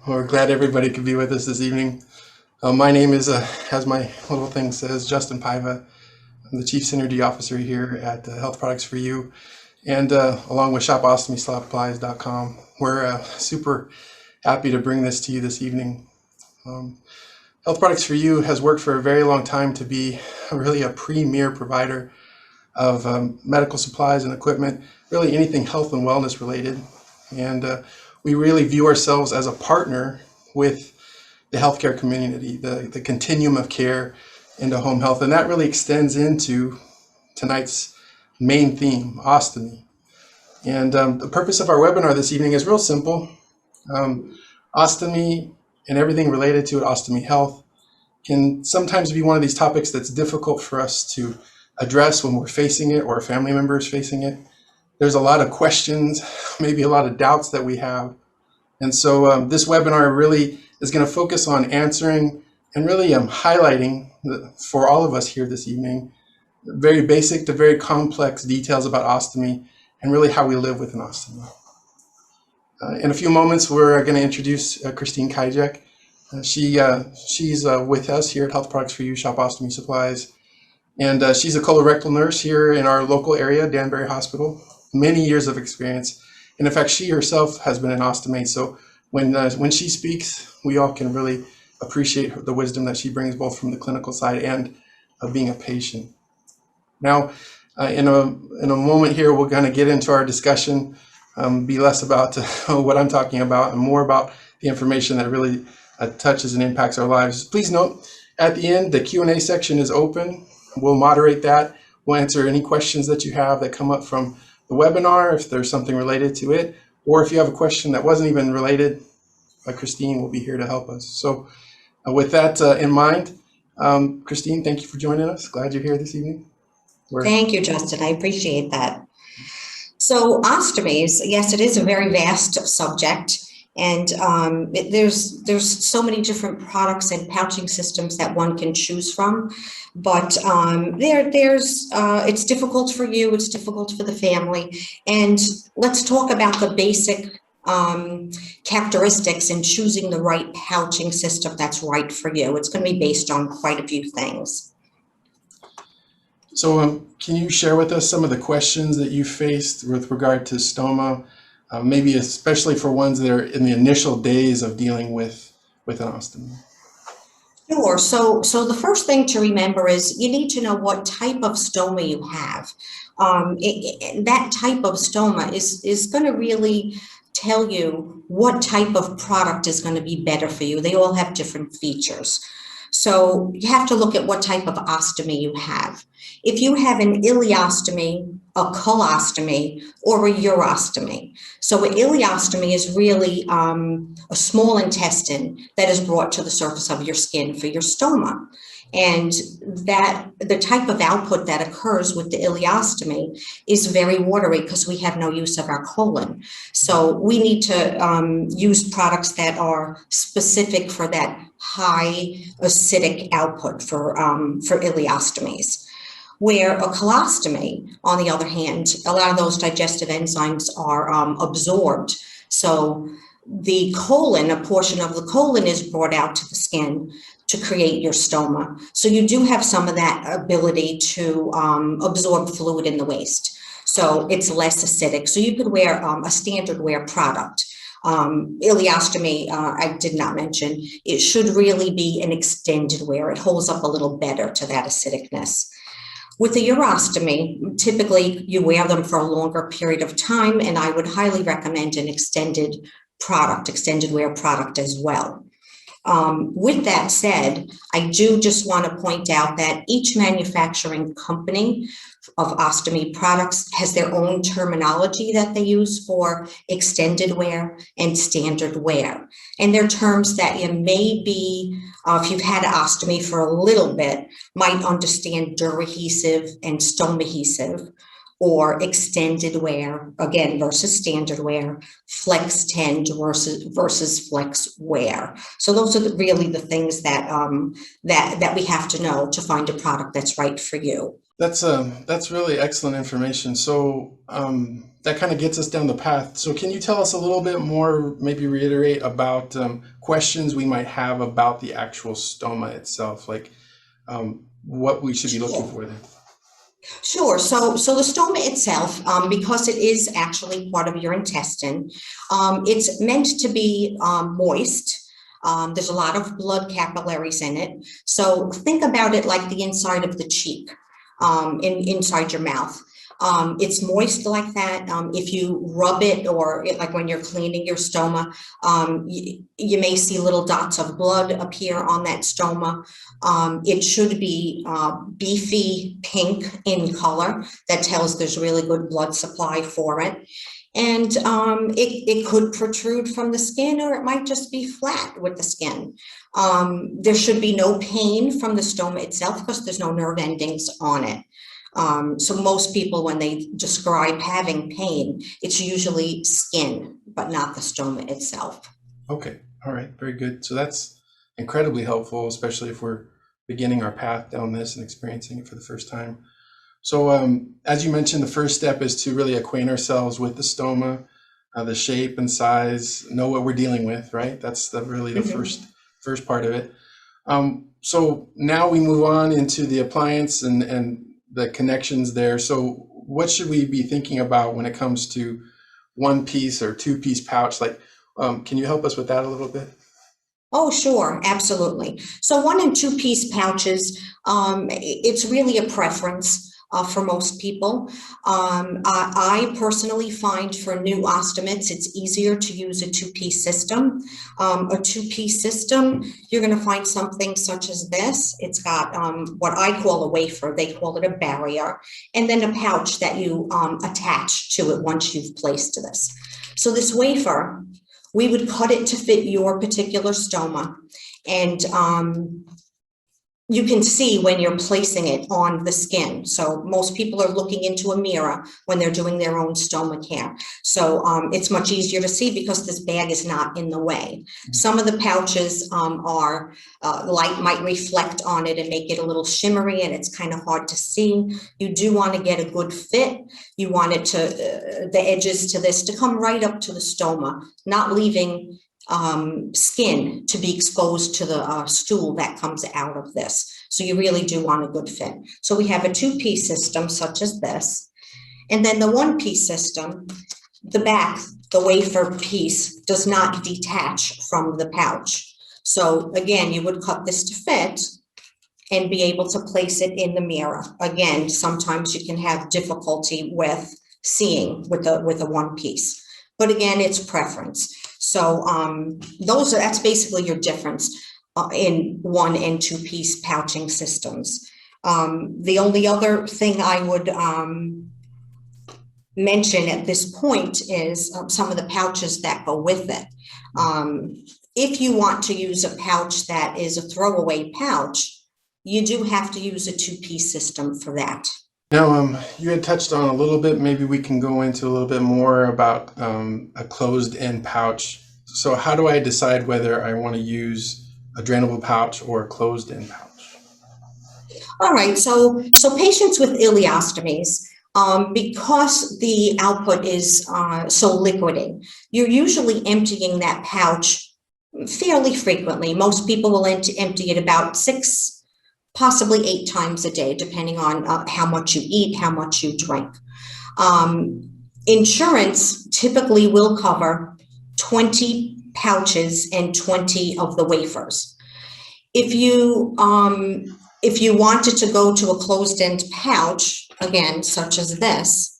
We're glad everybody could be with us this evening. My name is, as my little thing says, Justin Paiva. I'm the Chief Synergy Officer here at Health Products for You, and along with ShopOstomySupplies.com. We're super happy to bring this to you this evening. Health Products for You has worked for a very long time to be really a premier provider of medical supplies and equipment, really anything health and wellness related. And we really view ourselves as a partner with the healthcare community, the continuum of care into home health. And that really extends into tonight's main theme, ostomy. And the purpose of our webinar this evening is real simple. Ostomy and everything related to it, ostomy health, can sometimes be one of these topics that's difficult for us to address when we're facing it or a family member is facing it. There's a lot of questions, maybe a lot of doubts that we have. And so this webinar really is going to focus on answering and really highlighting for all of us here this evening, very basic to very complex details about ostomy and really how we live with an ostomy. In a few moments, we're going to introduce Christine Kijek. She's with us here at Health Products for You, Shop Ostomy Supplies. And she's a colorectal nurse here in our local area, Danbury Hospital, many years of experience. And in fact, she herself has been an ostomate. So when she speaks, we all can really appreciate the wisdom that she brings both from the clinical side and being a patient. Now, in a moment here, we're going to get into our discussion, be less about what I'm talking about and more about the information that really touches and impacts our lives. Please note, at the end, the Q&A section is open. We'll moderate that. We'll answer any questions that you have that come up from the webinar, if there's something related to it, or if you have a question that wasn't even related, Christine will be here to help us. So with that in mind, Christine, thank you for joining us. Glad you're here this evening. Thank you, Justin. I appreciate that. So ostomies, yes, it is a very vast subject. And there's so many different products and pouching systems that one can choose from, but it's difficult for you, it's difficult for the family. And let's talk about the basic characteristics in choosing the right pouching system that's right for you. It's going to be based on quite a few things. So can you share with us some of the questions that you faced with regard to stoma? Maybe especially for ones that are in the initial days of dealing with an ostomy. Sure. So the first thing to remember is you need to know what type of stoma you have. That type of stoma is going to really tell you what type of product is going to be better for you. They all have different features. So you have to look at what type of ostomy you have. If you have an ileostomy, a colostomy, or a urostomy. So an ileostomy is really a small intestine that is brought to the surface of your skin for your stoma. And that the type of output that occurs with the ileostomy is very watery because we have no use of our colon. So we need to use products that are specific for that high acidic output for ileostomies. Where a colostomy, on the other hand, a lot of those digestive enzymes are absorbed. So the colon, a portion of the colon is brought out to the skin to create your stoma. So you do have some of that ability to absorb fluid in the waste. So it's less acidic. So you could wear a standard wear product. Ileostomy, I did not mention, it should really be an extended wear. It holds up a little better to that acidicness. With a urostomy, typically you wear them for a longer period of time, and I would highly recommend an extended wear product as well. With that said, I do just want to point out that each manufacturing company of ostomy products has their own terminology that they use for extended wear and standard wear. And they're terms that you may be, if you've had ostomy for a little bit, might understand duradhesive and stomadhesive, or extended wear, again, versus standard wear, flex tend versus flex wear. So those are really the things that we have to know to find a product that's right for you. That's really excellent information. So that kind of gets us down the path. So can you tell us a little bit more, maybe reiterate about questions we might have about the actual stoma itself, like what we should be looking Sure. for there? Sure. So the stoma itself, because it is actually part of your intestine, it's meant to be moist. There's a lot of blood capillaries in it. So think about it like the inside of the cheek, inside your mouth. It's moist like that. If you rub it, or like when you're cleaning your stoma, you may see little dots of blood appear on that stoma. It should be beefy pink in color. That tells there's really good blood supply for it. And it could protrude from the skin, or it might just be flat with the skin. There should be no pain from the stoma itself because there's no nerve endings on it. So most people, when they describe having pain, it's usually skin, but not the stoma itself. Okay, all right, very good. So that's incredibly helpful, especially if we're beginning our path down this and experiencing it for the first time. So as you mentioned, the first step is to really acquaint ourselves with the stoma, the shape and size, know what we're dealing with, right? That's really the first part of it. So now we move on into the appliance and the connections there. So what should we be thinking about when it comes to one piece or two piece pouch? Like, can you help us with that a little bit? Oh, sure, absolutely. So one and two piece pouches, it's really a preference for most people. I personally find for new ostomates, it's easier to use a two-piece system. A two-piece system, you're going to find something such as this. It's got what I call a wafer. They call it a barrier, and then a pouch that you attach to it once you've placed this. So this wafer, we would cut it to fit your particular stoma, and you can see when you're placing it on the skin. So most people are looking into a mirror when they're doing their own stoma care. So it's much easier to see because this bag is not in the way. Some of the pouches are light might reflect on it and make it a little shimmery, and it's kind of hard to see. You do want to get a good fit. You want it to, the edges to this to come right up to the stoma, not leaving skin to be exposed to the stool that comes out of this. So you really do want a good fit. So we have a two-piece system such as this. And then the one-piece system, the back, the wafer piece does not detach from the pouch. So again, you would cut this to fit and be able to place it in the mirror. Again, sometimes you can have difficulty with seeing with a one piece. But again, it's preference. So that's basically your difference in one and two piece pouching systems. The only other thing I would mention at this point is some of the pouches that go with it. If you want to use a pouch that is a throwaway pouch, you do have to use a two-piece system for that. Now, you had touched on a little bit, maybe we can go into a little bit more about a closed-end pouch. So how do I decide whether I want to use a drainable pouch or a closed-end pouch? All right, so patients with ileostomies, because the output is so liquidy, you're usually emptying that pouch fairly frequently. Most people will empty it about 6, possibly 8 times a day, depending on how much you eat, how much you drink. Insurance typically will cover 20 pouches and 20 of the wafers. If you wanted to go to a closed-end pouch, again, such as this,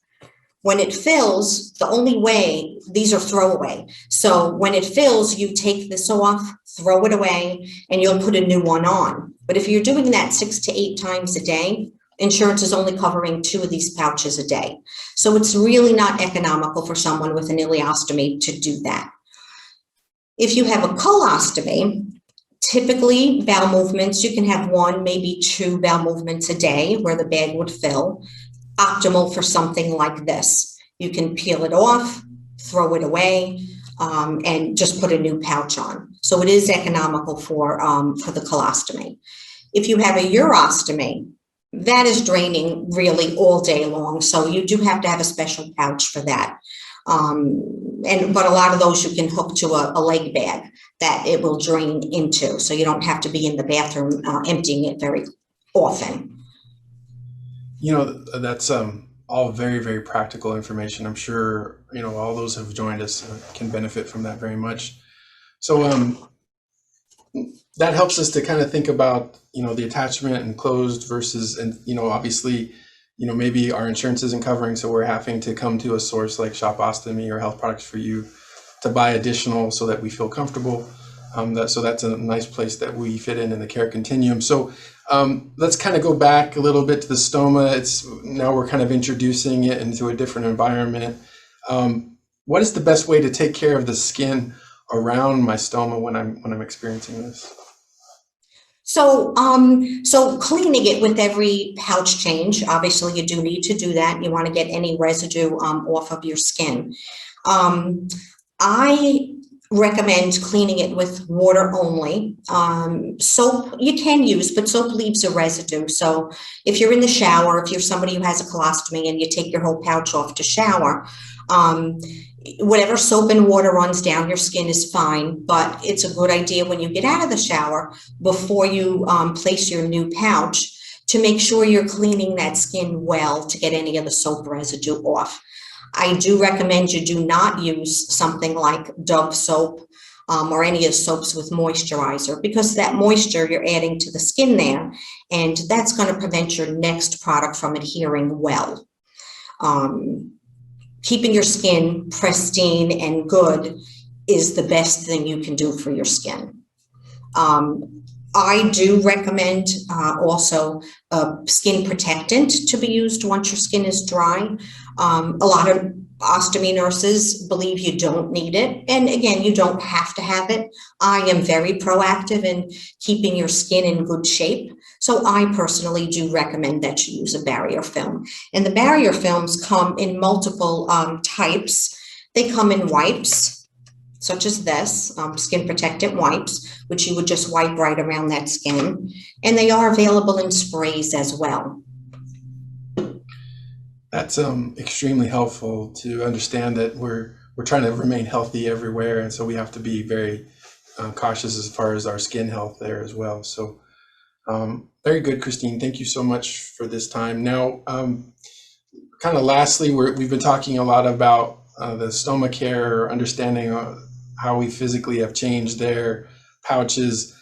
when it fills, the only way, these are throwaway. So when it fills, you take this off, throw it away, and you'll put a new one on. But if you're doing that 6 to 8 times a day, insurance is only covering 2 of these pouches a day. So it's really not economical for someone with an ileostomy to do that. If you have a colostomy, typically bowel movements, you can have 1, maybe 2 bowel movements a day where the bag would fill. Optimal for something like this. You can peel it off, throw it away, and just put a new pouch on. So it is economical for the colostomy. If you have a urostomy, that is draining really all day long. So you do have to have a special pouch for that. But a lot of those you can hook to a leg bag that it will drain into. So you don't have to be in the bathroom emptying it very often. You know, that's all very, very practical information. I'm sure, you know, all those who've joined us can benefit from that very much. So that helps us to kind of think about, you know, the attachment and closed versus, and, you know, obviously, you know, maybe our insurance isn't covering, so we're having to come to a source like Shop Ostomy or Health Products for You to buy additional so that we feel comfortable. So that's a nice place that we fit in the care continuum. So let's kind of go back a little bit to the stoma. Now we're kind of introducing it into a different environment. What is the best way to take care of the skin around my stoma when I'm experiencing this? So, so cleaning it with every pouch change, obviously you do need to do that. You want to get any residue off of your skin. I recommend cleaning it with water only. Soap you can use, but soap leaves a residue. So if you're in the shower, if you're somebody who has a colostomy and you take your whole pouch off to shower, whatever soap and water runs down your skin is fine, but it's a good idea when you get out of the shower, before you place your new pouch, to make sure you're cleaning that skin well to get any of the soap residue off. I do recommend you do not use something like Dove soap or any of the soaps with moisturizer, because that moisture you're adding to the skin there, and that's going to prevent your next product from adhering well. Keeping your skin pristine and good is the best thing you can do for your skin. I do recommend also a skin protectant to be used once your skin is dry. A lot of ostomy nurses believe you don't need it. And again, you don't have to have it. I am very proactive in keeping your skin in good shape. So I personally do recommend that you use a barrier film. And the barrier films come in multiple types. They come in wipes, such as this, skin protectant wipes, which you would just wipe right around that skin. And they are available in sprays as well. That's extremely helpful to understand that we're trying to remain healthy everywhere, and so we have to be very cautious as far as our skin health there as well. So very good, Christine. Thank you so much for this time. Now, kind of lastly, we've been talking a lot about the Stoma Care, understanding how we physically have changed their pouches.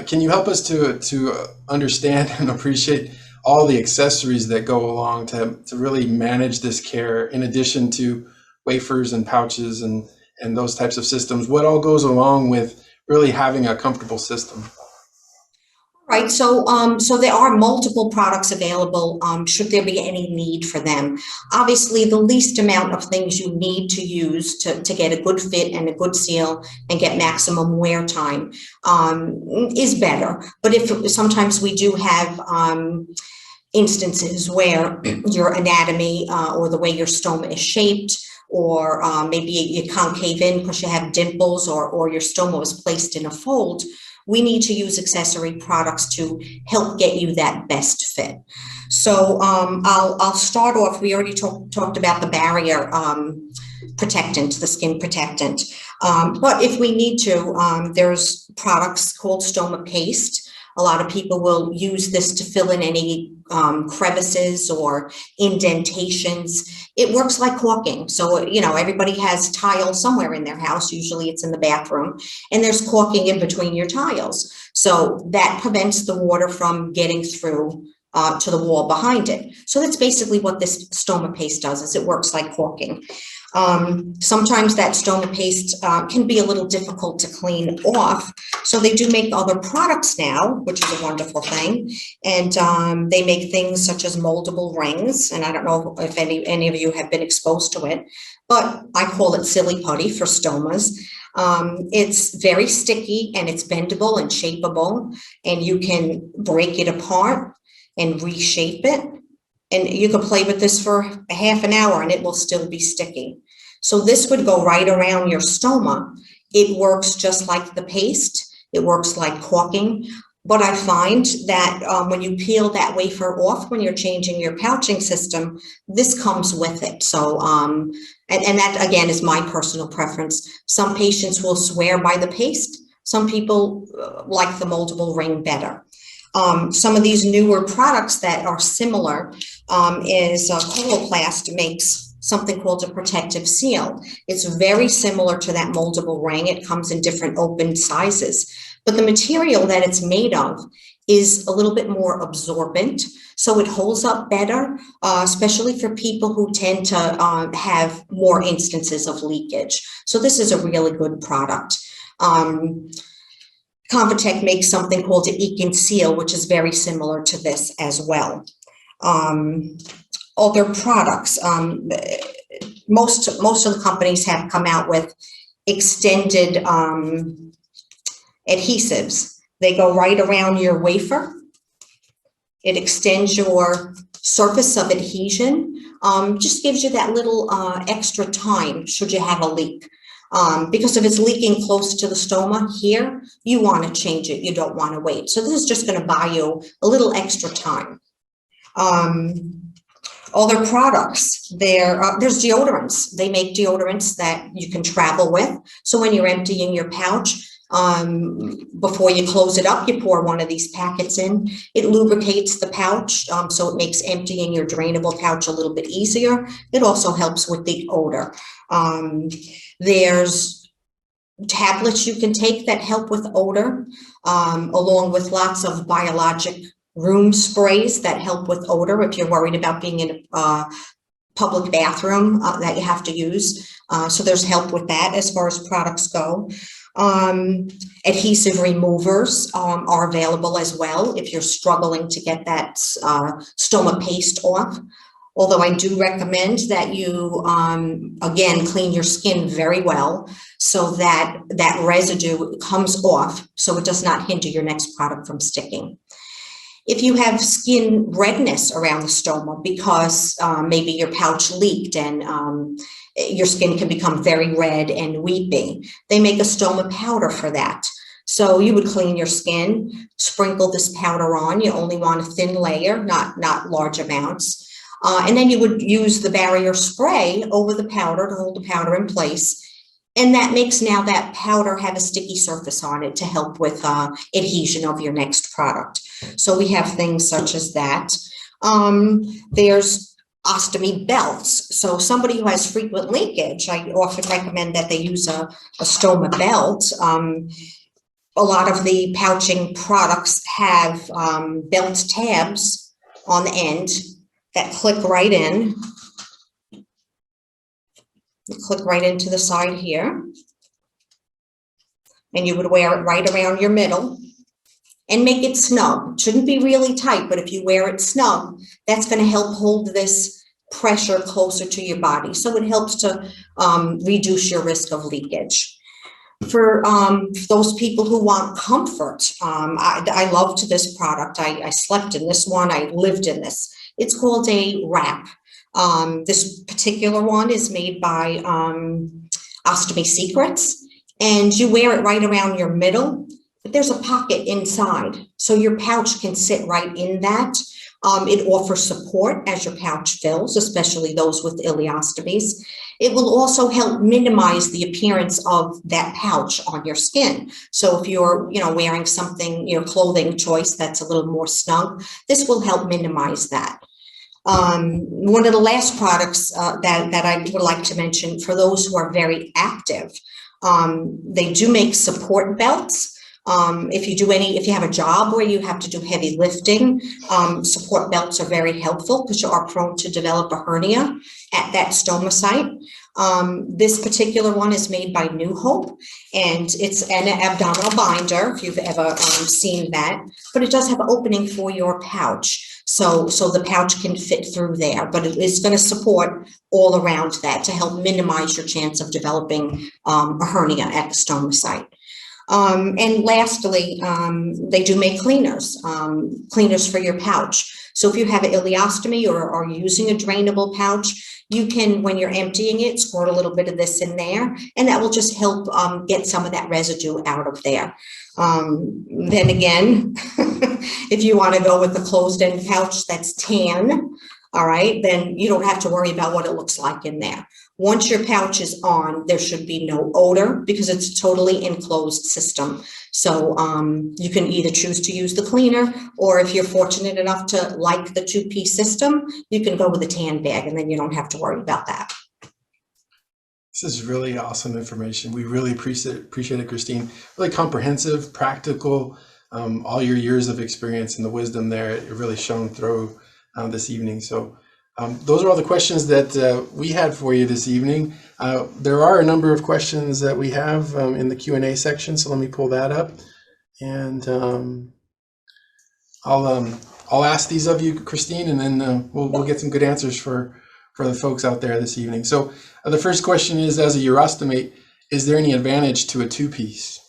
Can you help us to understand and appreciate all the accessories that go along to really manage this care, in addition to wafers and pouches and those types of systems? What all goes along with really having a comfortable system? Right, so there are multiple products available should there be any need for them. Obviously, the least amount of things you need to use to get a good fit and a good seal and get maximum wear time is better. But if sometimes we do have instances where your anatomy or the way your stoma is shaped, or maybe you concave in because you have dimples, or your stoma was placed in a fold, we need to use accessory products to help get you that best fit. So I'll start off. We already talked about the barrier protectant, the skin protectant. But if we need to, there's products called stoma paste. A lot of people will use this to fill in any crevices or indentations. It works like caulking. So, you know, everybody has tiles somewhere in their house. Usually it's in the bathroom, and there's caulking in between your tiles. So that prevents the water from getting through to the wall behind it. So that's basically what this stoma paste does, is it works like caulking. Sometimes that stoma paste can be a little difficult to clean off. So they do make other products now, which is a wonderful thing. And they make things such as moldable rings. And I don't know if any of you have been exposed to it, but I call it silly putty for stomas. It's very sticky, and it's bendable and shapeable, and you can break it apart and reshape it. And you can play with this for a half an hour and it will still be sticky. So this would go right around your stoma. It works just like the paste. It works like caulking. But I find that when you peel that wafer off, when you're changing your pouching system, this comes with it. So, and that again is my personal preference. Some patients will swear by the paste. Some people like the moldable ring better. Some of these newer products that are similar is Coloplast makes something called a protective seal. It's very similar to that moldable ring. It comes in different open sizes, but the material that it's made of is a little bit more absorbent, so it holds up better, especially for people who tend to have more instances of leakage. So this is a really good product. Convatec makes something called an Ekin Seal, which is very similar to this as well. Other products, most of the companies have come out with extended adhesives. They go right around your wafer. It extends your surface of adhesion, just gives you that little extra time should you have a leak. Because if it's leaking close to the stoma here, you want to change it. You don't want to wait. So this is just going to buy you a little extra time. Other products, there's deodorants. They make deodorants that you can travel with. So when you're emptying your pouch, before you close it up, you pour one of these packets in. It lubricates the pouch, so it makes emptying your drainable pouch a little bit easier. It also helps with the odor. There's tablets you can take that help with odor, along with lots of biologic room sprays that help with odor if you're worried about being in a public bathroom that you have to use. So there's help with that as far as products go. Adhesive removers are available as well if you're struggling to get that stoma paste off. Although I do recommend that you, again, clean your skin very well so that that residue comes off so it does not hinder your next product from sticking. If you have skin redness around the stoma because maybe your pouch leaked and your skin can become very red and weepy, they make a stoma powder for that. So you would clean your skin, sprinkle this powder on. You only want a thin layer, not large amounts. And then you would use the barrier spray over the powder to hold the powder in place. And that makes now that powder have a sticky surface on it to help with adhesion of your next product. So we have things such as that. There's ostomy belts. So somebody who has frequent leakage, I often recommend that they use a stoma belt. A lot of the pouching products have belt tabs on the end that click right in. You click right into the side here. And you would wear it right around your middle and make it snug. It shouldn't be really tight, but if you wear it snug, that's going to help hold this pressure closer to your body. So it helps to reduce your risk of leakage. For those people who want comfort, I loved this product. I slept in this one. I lived in this. It's called a wrap. This particular one is made by Ostomy Secrets, and you wear it right around your middle, but there's a pocket inside, so your pouch can sit right in that. It offers support as your pouch fills, especially those with ileostomies. It will also help minimize the appearance of that pouch on your skin. So if you're, wearing something, your clothing choice that's a little more snug, this will help minimize that. One of the last products that I would like to mention for those who are very active, they do make support belts. If you have a job where you have to do heavy lifting, support belts are very helpful because you are prone to develop a hernia at that stoma site. This particular one is made by New Hope, and it's an abdominal binder, if you've ever seen that, but it does have an opening for your pouch. So the pouch can fit through there, but it is going to support all around that to help minimize your chance of developing a hernia at the stoma site. And lastly, they do make cleaners for your pouch. So if you have an ileostomy or are using a drainable pouch, you can, when you're emptying it, squirt a little bit of this in there, and that will just help get some of that residue out of there. Then again, If you want to go with the closed-end pouch that's tan, all right, then you don't have to worry about what it looks like in there. Once your pouch is on, there should be no odor because it's a totally enclosed system. So you can either choose to use the cleaner, or if you're fortunate enough to like the two-piece system, you can go with a tan bag, and then you don't have to worry about that. This is really awesome information. We really appreciate it, Christine. Really comprehensive, practical, all your years of experience and the wisdom there, it really shone through this evening. So those are all the questions that we had for you this evening. There are a number of questions that we have in the Q&A section, so let me pull that up. And I'll ask these of you, Christine, and then we'll get some good answers for the folks out there this evening. So the first question is, as a urostomate, is there any advantage to a two-piece?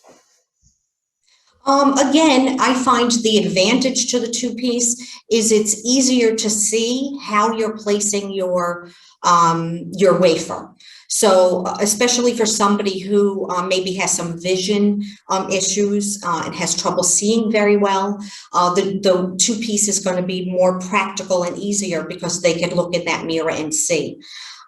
Again, I find the advantage to the two-piece is it's easier to see how you're placing your wafer. So especially for somebody who maybe has some vision issues and has trouble seeing very well, the two-piece is going to be more practical and easier because they can look in that mirror and see.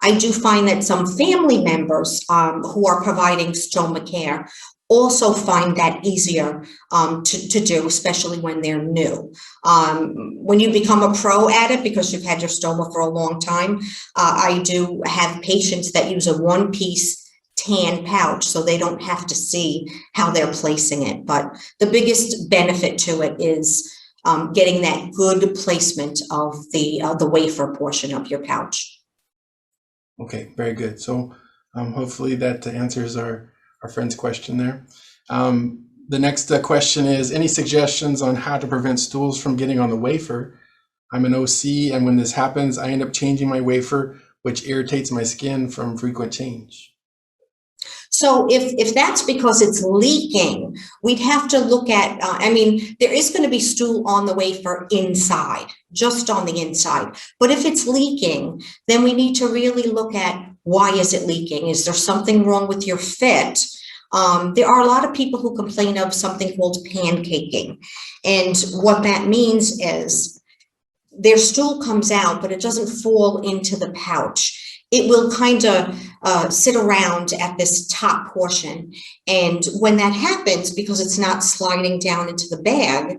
I do find that some family members who are providing stoma care also find that easier to do, especially when they're new. When you become a pro at it, because you've had your stoma for a long time, I do have patients that use a one-piece tan pouch so they don't have to see how they're placing it. But the biggest benefit to it is getting that good placement of the wafer portion of your pouch. Okay, very good. So hopefully that answers our friend's question there. The next question is, any suggestions on how to prevent stools from getting on the wafer? I'm an OC, and when this happens, I end up changing my wafer, which irritates my skin from frequent change. So if that's because it's leaking, we'd have to look at, I mean, there is going to be stool on the wafer inside, just on the inside. But if it's leaking, then we need to really look at, why is it leaking? Is there something wrong with your fit? There are a lot of people who complain of something called pancaking. And what that means is their stool comes out, but it doesn't fall into the pouch. It will kind of sit around at this top portion. And when that happens, because it's not sliding down into the bag,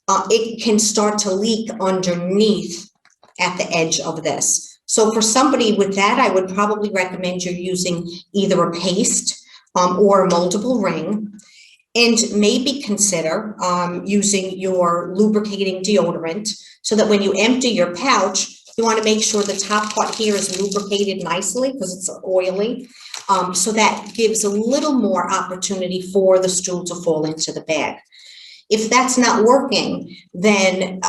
it can start to leak underneath at the edge of this. So for somebody with that, I would probably recommend you're using either a paste or a moldable ring, and maybe consider using your lubricating deodorant so that when you empty your pouch, you want to make sure the top part here is lubricated nicely because it's oily. So that gives a little more opportunity for the stool to fall into the bag. If that's not working, then,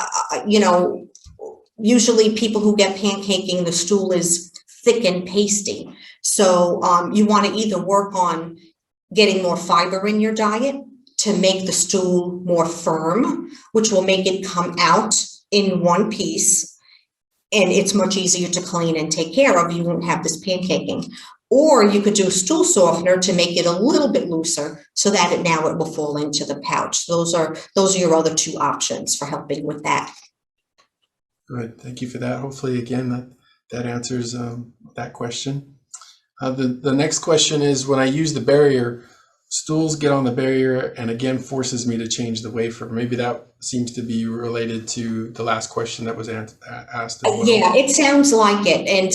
usually people who get pancaking, the stool is thick and pasty. So you want to either work on getting more fiber in your diet to make the stool more firm, which will make it come out in one piece, and it's much easier to clean and take care of. You won't have this pancaking. Or you could do a stool softener to make it a little bit looser so that it will fall into the pouch. Those are your other two options for helping with that. Good, thank you for that. Hopefully, again, that answers that question. The next question is, when I use the barrier, stools get on the barrier and again forces me to change the wafer. Maybe that seems to be related to the last question that was asked as well. Yeah, it sounds like it. And,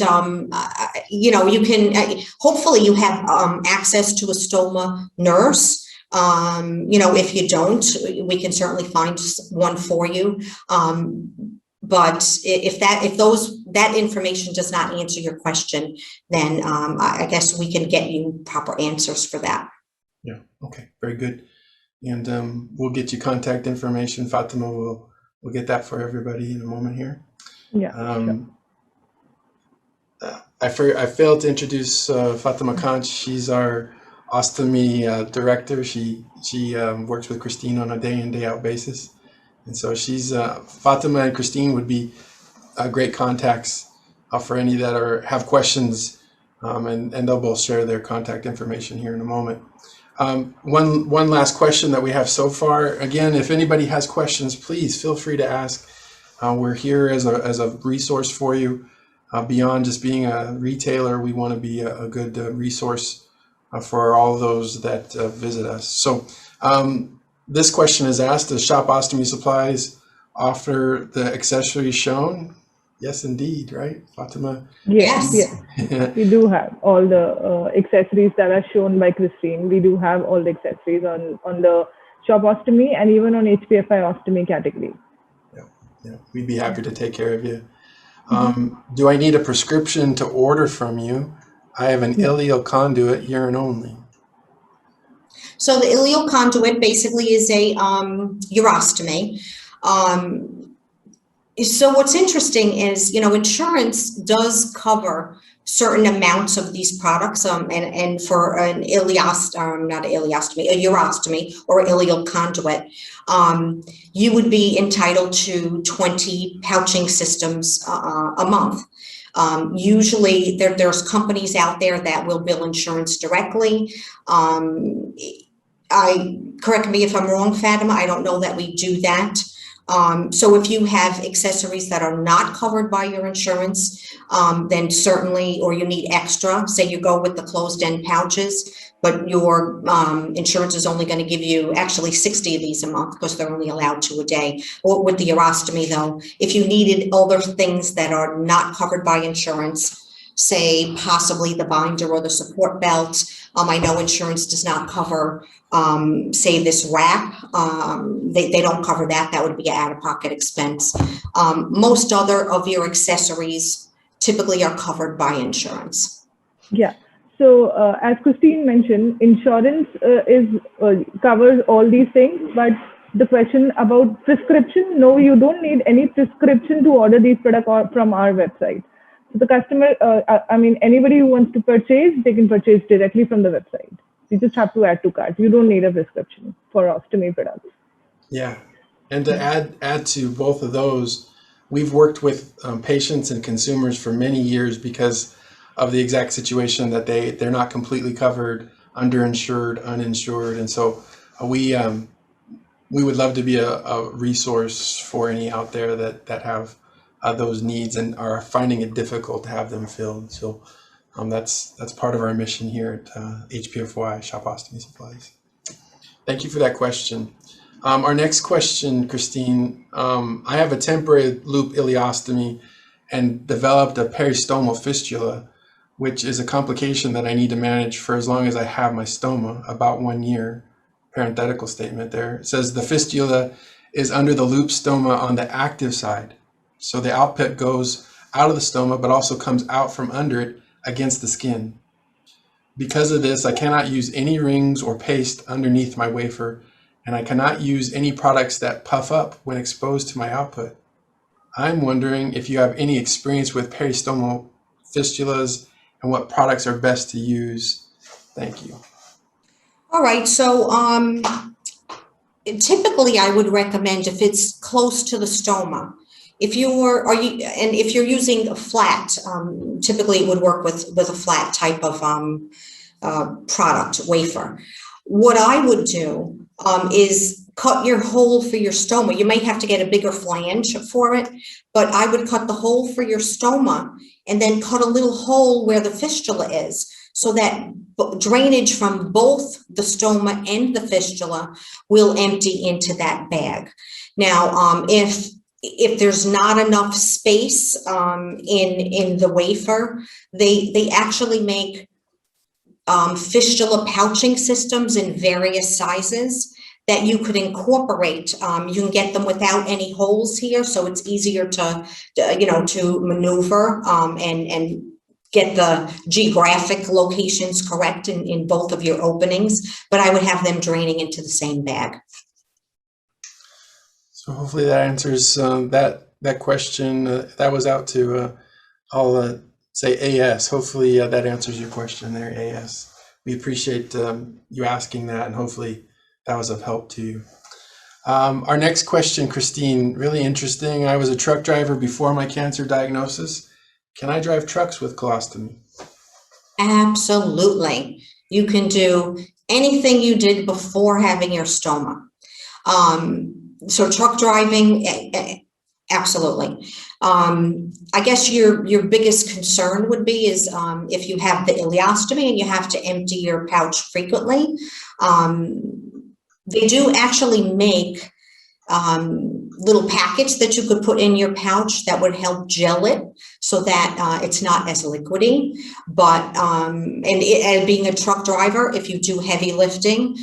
you can, hopefully you have access to a stoma nurse. If you don't, we can certainly find one for you. But if that information does not answer your question, then I guess we can get you proper answers for that. Yeah. Okay. Very good. And we'll get you contact information. Fatima will get that for everybody in a moment here. Yeah. Sure. I failed to introduce Fatima Khan. She's our ostomy director. She works with Christine on a day in, day out basis. And so she's Fatima and Christine would be great contacts for any that have questions, and they'll both share their contact information here in a moment. One last question that we have so far. Again, if anybody has questions, please feel free to ask. We're here as a resource for you. Beyond just being a retailer, we want to be a good resource for all those that visit us. So this question is asked, does Shop Ostomy Supplies offer the accessories shown? Yes, indeed, right, Fatima? Yes, Yes. yes. We do have all the accessories that are shown by Christine. We do have all the accessories on the Shop Ostomy and even on HPFY Ostomy category. Yeah, we'd be happy to take care of you. Do I need a prescription to order from you? I have an ileal conduit, urine only. So the ileal conduit basically is a urostomy. So what's interesting is, insurance does cover certain amounts of these products, and for an not an ileostomy, a urostomy or ileal conduit, you would be entitled to 20 pouching systems a month. Usually there's companies out there that will bill insurance directly. Correct me if I'm wrong, Fatima, I don't know that we do that. So if you have accessories that are not covered by your insurance, then certainly, or you need extra, say you go with the closed-end pouches, but your insurance is only going to give you actually 60 of these a month because they're only allowed 2 a day. Or with the urostomy though, if you needed other things that are not covered by insurance, say possibly the binder or the support belt, I know insurance does not cover say this wrap, they don't cover that. That would be an out-of-pocket expense. Most other of your accessories typically are covered by insurance. Yeah. So as Christine mentioned, insurance covers all these things, but the question about prescription, no, you don't need any prescription to order these products from our website. So the customer, anybody who wants to purchase, they can purchase directly from the website. You just have to add to cart. You don't need a prescription for ostomy products. Yeah, and to add to both of those, we've worked with patients and consumers for many years because of the exact situation that they're not completely covered, underinsured, uninsured, and so we would love to be a resource for any out there that have those needs and are finding it difficult to have them filled. So that's part of our mission here at HPFY, Shop Ostomy Supplies. Thank you for that question. Our next question, Christine, I have a temporary loop ileostomy and developed a peristomal fistula, which is a complication that I need to manage for as long as I have my stoma, about 1 year. Parenthetical statement there. It says the fistula is under the loop stoma on the active side. So the output goes out of the stoma, but also comes out from under it against the skin. Because of this, I cannot use any rings or paste underneath my wafer, and I cannot use any products that puff up when exposed to my output. I'm wondering if you have any experience with peristomal fistulas and what products are best to use. Thank you. All right, so typically I would recommend if it's close to the stoma. If you're using a flat, typically it would work with a flat type of product, wafer. What I would do is cut your hole for your stoma. You may have to get a bigger flange for it, but I would cut the hole for your stoma and then cut a little hole where the fistula is so that drainage from both the stoma and the fistula will empty into that bag. Now, if there's not enough space in the wafer, they actually make fistula pouching systems in various sizes that you could incorporate. You can get them without any holes here, so it's easier to maneuver and get the geographic locations correct in both of your openings. But I would have them draining into the same bag. So hopefully that answers that question. That was out to, I'll say AS. Hopefully that answers your question there, AS. We appreciate you asking that, and hopefully that was of help to you. Our next question, Christine, really interesting. I was a truck driver before my cancer diagnosis. Can I drive trucks with colostomy? Absolutely. You can do anything you did before having your stoma. So truck driving, absolutely. I guess your biggest concern would be is if you have the ileostomy and you have to empty your pouch frequently. They do actually make little packets that you could put in your pouch that would help gel it so that it's not as liquidy. But and being a truck driver, if you do heavy lifting,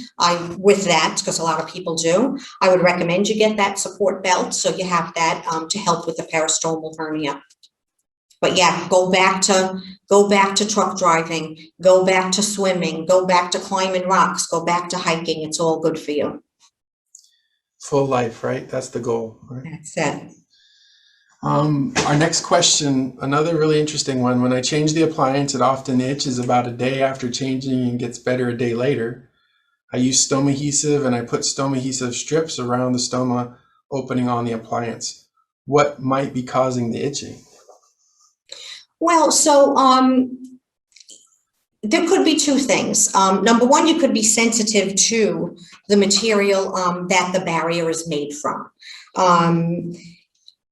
with that, because a lot of people do, I would recommend you get that support belt so you have that to help with the peristomal hernia. But yeah, go back to truck driving, go back to swimming, go back to climbing rocks, go back to hiking. It's all good for you. Full life, right? That's the goal, right? That's it. Our next question, another really interesting one. When I change the appliance, it often itches about a day after changing and gets better a day later. I use stoma adhesive and I put stoma adhesive strips around the stoma opening on the appliance. What might be causing the itching? Well, so there could be two things. Number one, you could be sensitive to the material that the barrier is made from.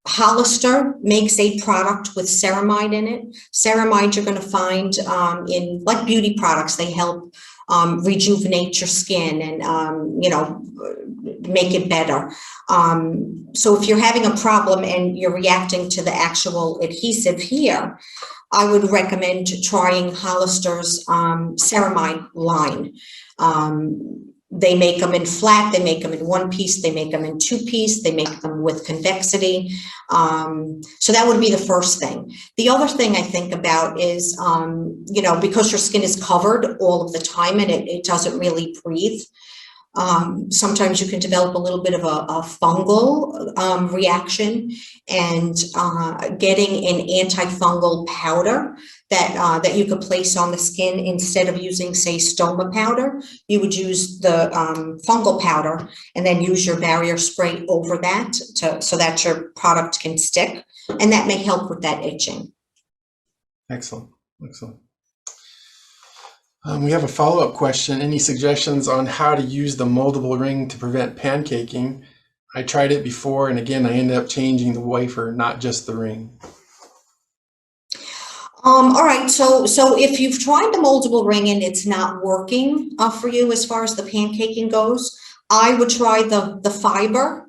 Hollister makes a product with ceramide in it. Ceramide you're going to find in like beauty products. They help rejuvenate your skin and make it better. So if you're having a problem and you're reacting to the actual adhesive here, I would recommend trying Hollister's ceramide line. They make them in flat, they make them in one piece, they make them in two piece, they make them with convexity. So that would be the first thing. The other thing I think about is, because your skin is covered all of the time and it doesn't really breathe, sometimes you can develop a little bit of a fungal reaction, and getting an antifungal powder that you could place on the skin instead of using, say, stoma powder. You would use the fungal powder and then use your barrier spray over that so that your product can stick, and that may help with that itching. Excellent. We have a follow-up question. Any suggestions on how to use the moldable ring to prevent pancaking? I tried it before, and again, I ended up changing the wafer, not just the ring. All right, so if you've tried the moldable ring and it's not working for you as far as the pancaking goes, I would try the fiber.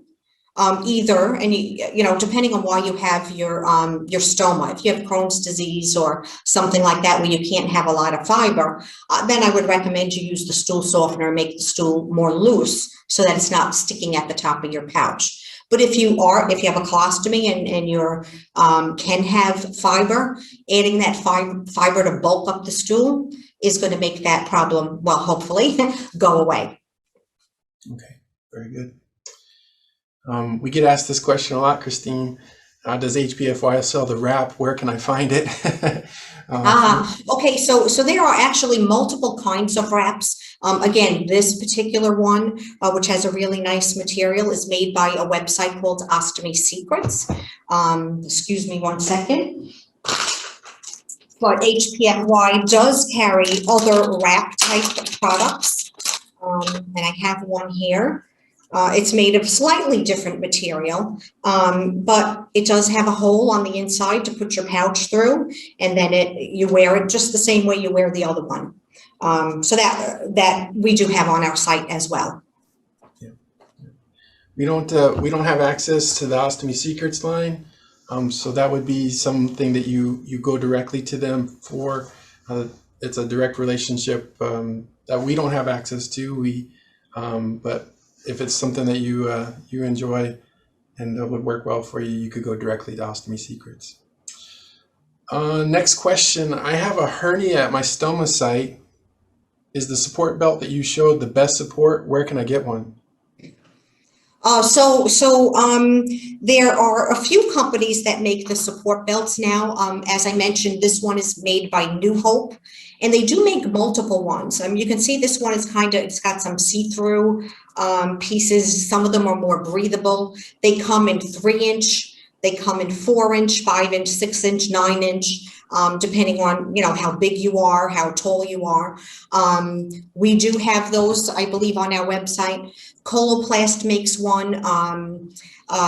Either, and depending on why you have your stoma, if you have Crohn's disease or something like that where you can't have a lot of fiber, then I would recommend you use the stool softener and make the stool more loose so that it's not sticking at the top of your pouch. But if you have a colostomy and you can have fiber, adding that fiber to bulk up the stool is going to make that problem, well, hopefully, go away. Okay, very good. We get asked this question a lot, Christine. Does HPFY sell the wrap? Where can I find it? Okay, so there are actually multiple kinds of wraps. Again, this particular one, which has a really nice material, is made by a website called Ostomy Secrets. Excuse me one second. But HPFY does carry other wrap type products. And I have one here. It's made of slightly different material, but it does have a hole on the inside to put your pouch through, and then you wear it just the same way you wear the other one. So that we do have on our site as well. Yeah. We don't have access to the Ostomy Secrets line, so that would be something that you go directly to them for. It's a direct relationship that we don't have access to. But if it's something that you enjoy and would work well for you, you could go directly to Ostomy Secrets. Next question. I have a hernia at my stoma site. Is the support belt that you showed the best support? Where can I get one? There are a few companies that make the support belts now. As I mentioned, this one is made by New Hope, and they do make multiple ones. You can see this one is it's got some see-through pieces. Some of them are more breathable. They come in 3-inch, they come in 4-inch, 5-inch, 6-inch, 9-inch. depending on, how big you are, how tall you are. We do have those, I believe, on our website. Coloplast makes one.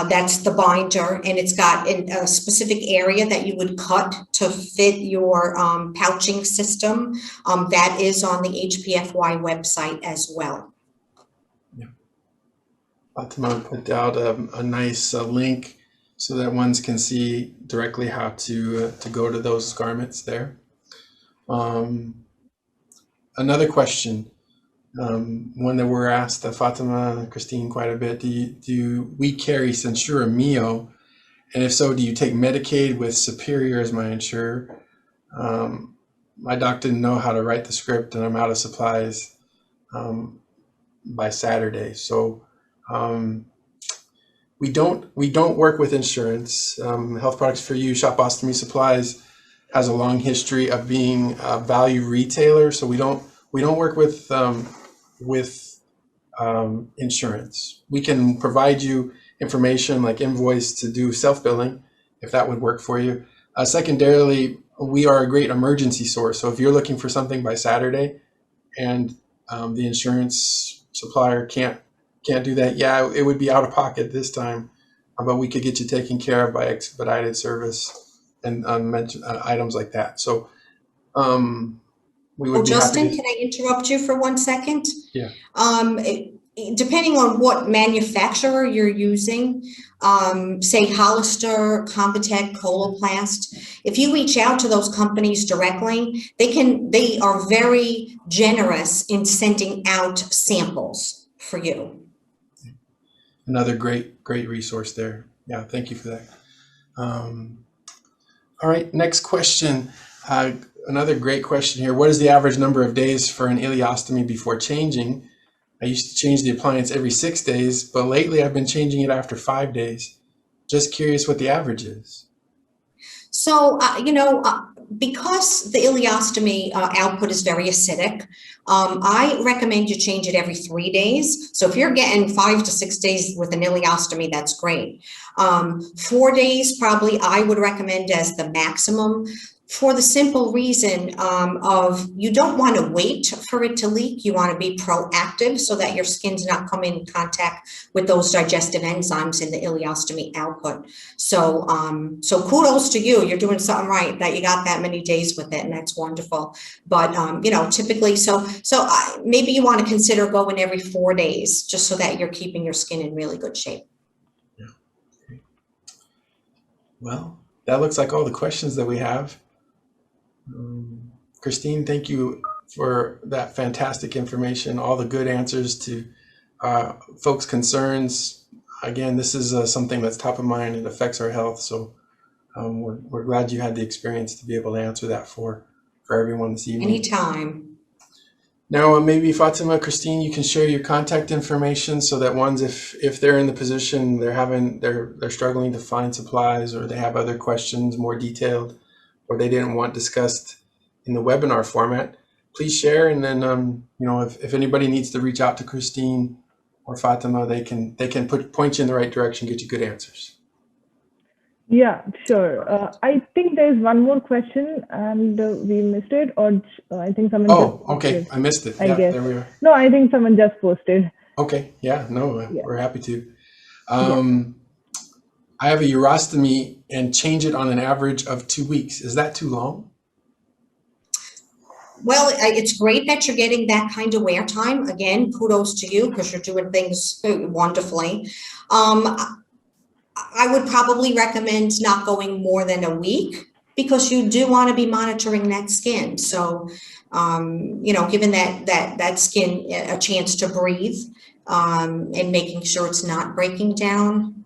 That's the binder, and it's got a specific area that you would cut to fit your pouching system. That is on the HPFY website as well. Yeah. Fatima put out a nice link so that ones can see directly how to go to those garments there. Another question, one that we're asked, Fatima and Christine, quite a bit. Do we carry Censura Mio? And if so, do you take Medicaid with Superior as my insurer? My doc didn't know how to write the script, and I'm out of supplies by Saturday. So we don't work with insurance. Health Products for You, Shop Ostomy Supplies has a long history of being a value retailer, so we don't work with insurance. We can provide you information like invoice to do self-billing, if that would work for you. Secondarily, we are a great emergency source. So if you're looking for something by Saturday and the insurance supplier can't do that, yeah, it would be out of pocket this time, but we could get you taken care of by expedited service and items like that. So we would be Justin, happy to. can I interrupt you for 1 second? Yeah. Depending on what manufacturer you're using, say Hollister, Convatec, Coloplast, if you reach out to those companies directly, they are very generous in sending out samples for you. Another great resource there. Yeah, thank you for that. All right, next question. Another great question here. What is the average number of days for an ileostomy before changing? I used to change the appliance every 6 days, but lately I've been changing it after 5 days. Just curious what the average is. So, because the ileostomy output is very acidic, I recommend you change it every 3 days. So if you're getting 5 to 6 days with an ileostomy, that's great. 4 days, probably I would recommend as the maximum, for the simple reason of you don't want to wait for it to leak. You want to be proactive so that your skin's not coming in contact with those digestive enzymes in the ileostomy output. So, so kudos to you. You're doing something right that you got that many days with it, and that's wonderful. But typically, so maybe you want to consider going every 4 days, just so that you're keeping your skin in really good shape. Yeah. Well, that looks like all the questions that we have. Christine, thank you for that fantastic information, all the good answers to folks' concerns. Again, this is something that's top of mind. It affects our health. So we're glad you had the experience to be able to answer that for everyone this evening. Anytime. Now, maybe Fatima, Christine, you can share your contact information so that ones, if they're in the position they're struggling to find supplies, or they have other questions more detailed, or they didn't want discussed in the webinar format, please share. And then, if anybody needs to reach out to Christine or Fatima, they can point you in the right direction, get you good answers. Yeah, sure. I think there's one more question and we missed it, or I think someone just okay. I missed it. I guess. There we are. No, I think someone just posted. Okay. Yeah, no, we're happy to. I have a urostomy and change it on an average of 2 weeks. Is that too long? Well, it's great that you're getting that kind of wear time. Again, kudos to you because you're doing things wonderfully. I would probably recommend not going more than a week, because you do want to be monitoring that skin. So, giving that skin a chance to breathe, and making sure it's not breaking down.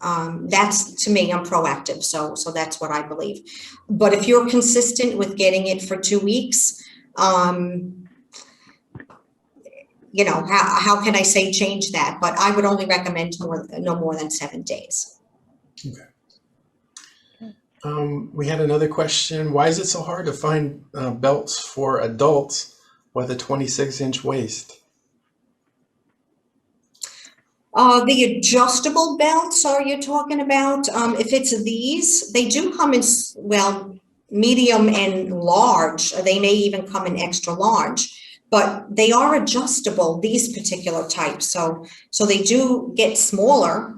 That's, to me, I'm proactive. So that's what I believe. But if you're consistent with getting it for 2 weeks, how can I say change that? But I would only recommend no more than 7 days. Okay. We had another question. Why is it so hard to find belts for adults with a 26-inch waist? The adjustable belts, are you talking about? If it's these, they do come in, well, medium and large. They may even come in extra large, but they are adjustable, these particular types. So they do get smaller,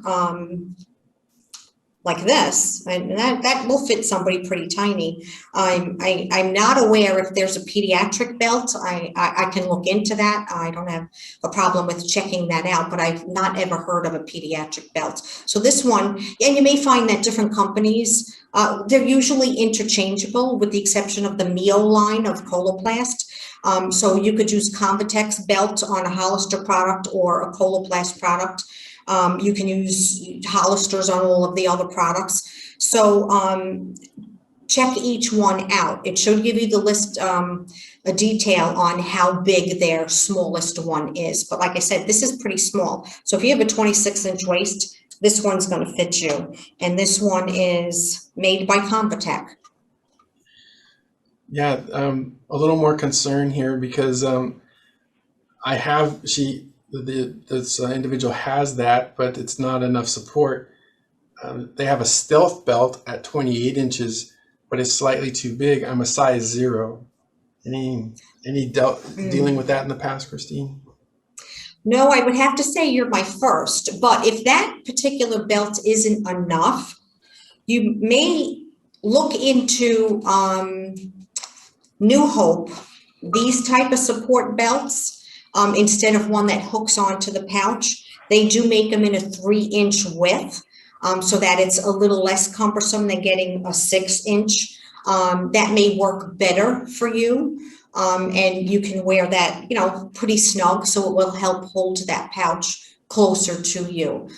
like this, and that will fit somebody pretty tiny. I'm not aware if there's a pediatric belt. I can look into that. I don't have a problem with checking that out, but I've not ever heard of a pediatric belt. So this one, and you may find that different companies, they're usually interchangeable with the exception of the Mio line of Coloplast. So you could use Convitex belt on a Hollister product or a Coloplast product. You can use Hollisters on all of the other products. So check each one out. It should give you the list, a detail on how big their smallest one is. But like I said, this is pretty small. So if you have a 26-inch waist, this one's going to fit you. And this one is made by Convitec. Yeah, a little more concern here because this individual has that, but it's not enough support. They have a stealth belt at 28 inches, but it's slightly too big. I'm a size 0. Any dealing with that in the past, Christine? No, I would have to say you're my first, but if that particular belt isn't enough, you may look into New Hope, these type of support belts. Instead of one that hooks onto the pouch, they do make them in a 3-inch width, so that it's a little less cumbersome than getting a 6-inch. That may work better for you, and you can wear that, pretty snug, so it will help hold that pouch closer to you.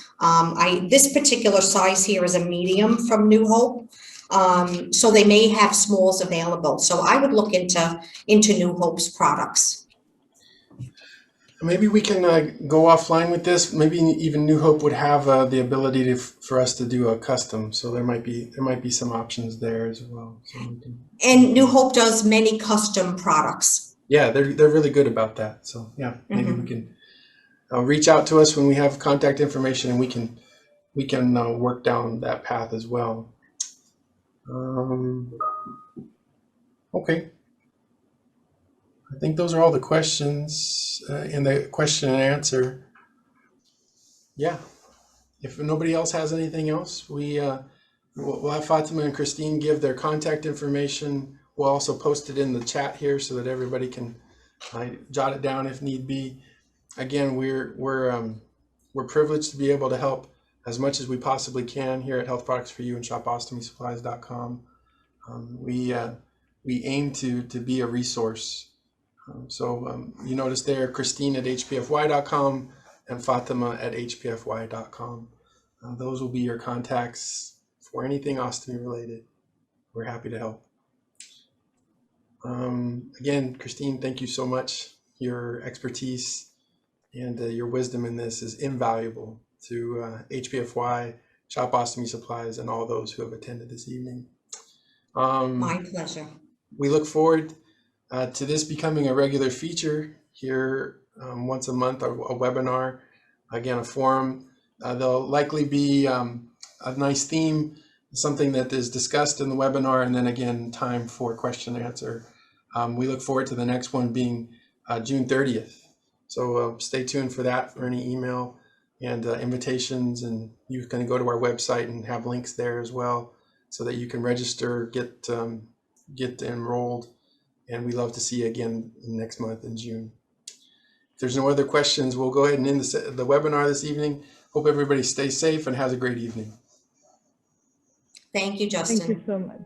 This particular size here is a medium from New Hope, so they may have smalls available. So I would look into New Hope's products. Maybe we can go offline with this. Maybe even New Hope would have the ability for us to do a custom. So there might be some options there as well. So and New Hope does many custom products. Yeah, they're really good about that. So yeah, maybe we can reach out to us when we have contact information, and we can work down that path as well. Okay. I think those are all the questions in the question and answer. Yeah. If nobody else has anything else, we'll have Fatima and Christine give their contact information. We'll also post it in the chat here so that everybody can jot it down if need be. Again, we're privileged to be able to help as much as we possibly can here at Health Products for You and ShopOstomySupplies.com. We aim to be a resource. So you notice there, Christine at HPFY.com and Fatima at HPFY.com. Those will be your contacts for anything ostomy related. We're happy to help. Again, Christine, thank you so much. Your expertise and your wisdom in this is invaluable to HPFY, Shop Ostomy Supplies, and all those who have attended this evening. My pleasure. We look forward to this becoming a regular feature here once a month, a webinar, again, a forum. There'll likely be a nice theme, something that is discussed in the webinar, and then again, time for question and answer. We look forward to the next one being June 30th. So stay tuned for that, for any email and invitations, and you can go to our website and have links there as well so that you can register, get enrolled. And we love to see you again next month in June. If there's no other questions, we'll go ahead and end the webinar this evening. Hope everybody stays safe and has a great evening. Thank you, Justin. Thank you so much.